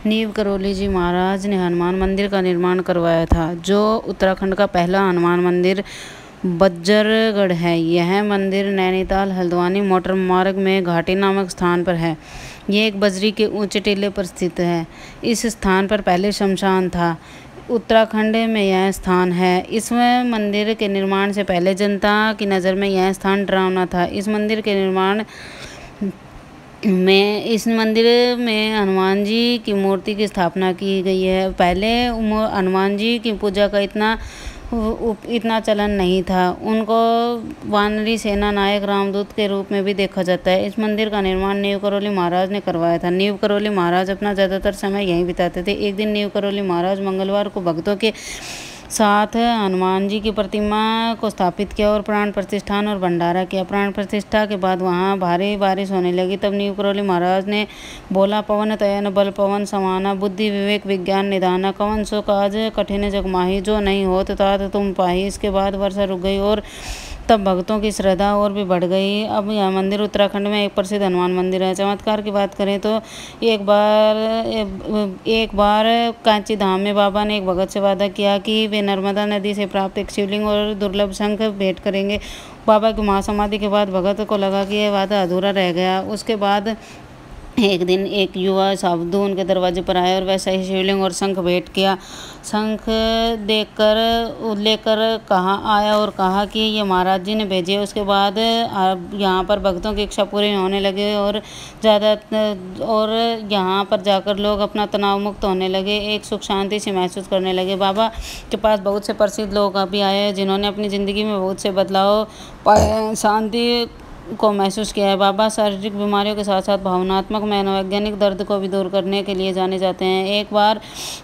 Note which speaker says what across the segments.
Speaker 1: नीव करौली जी महाराज ने हनुमान मंदिर का निर्माण करवाया था, जो उत्तराखंड का पहला हनुमान मंदिर बज्जरगढ़ है। यह मंदिर नैनीताल हल्द्वानी मोटर मार्ग में घाटी नामक स्थान पर है। ये एक बजरी के ऊंचे टीले पर स्थित है। इस स्थान पर पहले शमशान था। उत्तराखंड में यह स्थान है। इस मंदिर के निर्माण से पहले जनता की नज़र में यह स्थान डरावना था। इस मंदिर में हनुमान जी की मूर्ति की स्थापना की गई है। पहले हनुमान जी की पूजा का इतना चलन नहीं था। उनको वानरी सेना नायक रामदूत के रूप में भी देखा जाता है। इस मंदिर का निर्माण नीव करौली महाराज ने करवाया था। नीव करौली महाराज अपना ज़्यादातर समय यहीं बिताते थे। एक दिन नीव करौली महाराज मंगलवार को भक्तों के साथ हनुमान जी की प्रतिमा को स्थापित किया और प्राण प्रतिष्ठान और भंडारा किया। प्राण प्रतिष्ठा के बाद वहाँ भारी बारिश होने लगी। तब नीव करौली महाराज ने बोला, पवन तयन बल पवन समाना, बुद्धि विवेक विज्ञान निधाना, कवन सो काज कठिन जग माही, जो नहीं होत तात तुम पाही। इसके बाद वर्षा रुक गई और तब भक्तों की श्रद्धा और भी बढ़ गई। अब यह मंदिर उत्तराखंड में एक प्रसिद्ध हनुमान मंदिर है। चमत्कार की बात करें तो एक बार कांची धाम में बाबा ने एक भगत से वादा किया कि वे नर्मदा नदी से प्राप्त एक शिवलिंग और दुर्लभ शंख भेंट करेंगे। बाबा की महासमाधि के बाद भगत को लगा कि यह वादा अधूरा रह गया। उसके बाद एक दिन एक युवा साधु उनके दरवाजे पर आया और वैसा ही शिवलिंग और शंख भेंट किया। शंख लेकर आया और कहा कि ये महाराज जी ने भेजे। उसके बाद यहाँ पर भक्तों की इच्छा पूरी होने लगे और यहाँ पर जाकर लोग अपना तनाव मुक्त होने लगे, एक सुख शांति से महसूस करने लगे। बाबा के पास बहुत से प्रसिद्ध लोग अभी आए जिन्होंने अपनी ज़िंदगी में बहुत से बदलाव पाए, शांति को महसूस किया है। बाबा शारीरिक बीमारियों के साथ साथ भावनात्मक मनोवैज्ञानिक दर्द को भी दूर करने के लिए जाने जाते हैं। एक बार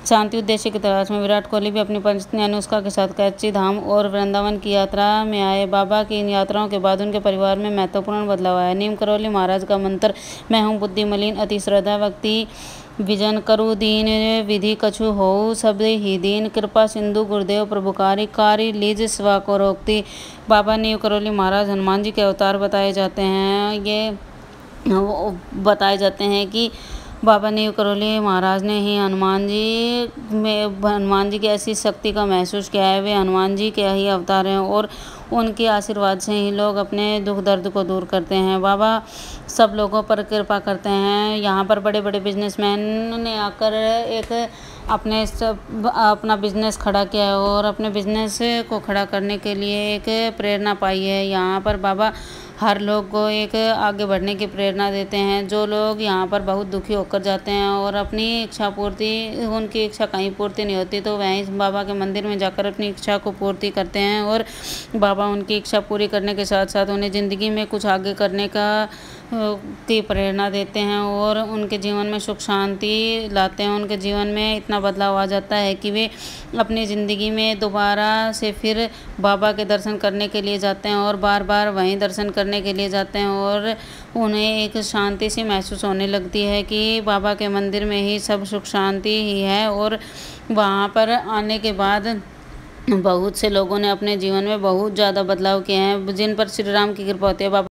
Speaker 1: शांति उद्देश्य की तलाश में विराट कोहली भी अपनी पत्नी अनुष्का के साथ कैची धाम और वृंदावन की यात्रा में आए। बाबा की इन यात्राओं के बाद उनके परिवार में महत्वपूर्ण बदलाव आया। नीम करौली महाराज का मंत्र, मैं हूँ बुद्धि मलिन अति श्रद्धा व्यक्ति विजन करु दीन विधि कछु हो सब ही दीन, कृपा सिंधु गुरुदेव प्रभुकारी कारी लीज स्वाको रोकती। बाबा नीव करौली महाराज हनुमान जी के अवतार बताए जाते हैं कि बाबा नीव करौली महाराज ने ही हनुमान जी की ऐसी शक्ति का महसूस किया है। वे हनुमान जी के ही अवतार हैं और उनके आशीर्वाद से ही लोग अपने दुख दर्द को दूर करते हैं। बाबा सब लोगों पर कृपा करते हैं। यहाँ पर बड़े बड़े बिजनेसमैन ने आकर अपना बिजनेस खड़ा किया है और अपने बिजनेस को खड़ा करने के लिए एक प्रेरणा पाई है। यहाँ पर बाबा हर लोग को एक आगे बढ़ने की प्रेरणा देते हैं। जो लोग यहाँ पर बहुत दुखी होकर जाते हैं और अपनी उनकी इच्छा कहीं पूर्ति नहीं होती, तो वहीं बाबा के मंदिर में जाकर अपनी इच्छा को पूर्ति करते हैं और बाबा उनकी इच्छा पूरी करने के साथ साथ उन्हें ज़िंदगी में कुछ आगे करने की प्रेरणा देते हैं और उनके जीवन में सुख शांति लाते हैं। उनके जीवन में इतना बदलाव आ जाता है कि वे अपनी ज़िंदगी में दोबारा से फिर बाबा के दर्शन करने के लिए जाते हैं और बार बार वहीं दर्शन करने के लिए जाते हैं और उन्हें एक शांति सी महसूस होने लगती है कि बाबा के मंदिर में ही सब सुख शांति ही है। और वहाँ पर आने के बाद बहुत से लोगों ने अपने जीवन में बहुत ज़्यादा बदलाव किए हैं, जिन पर श्री राम की कृपा होती है। बाबा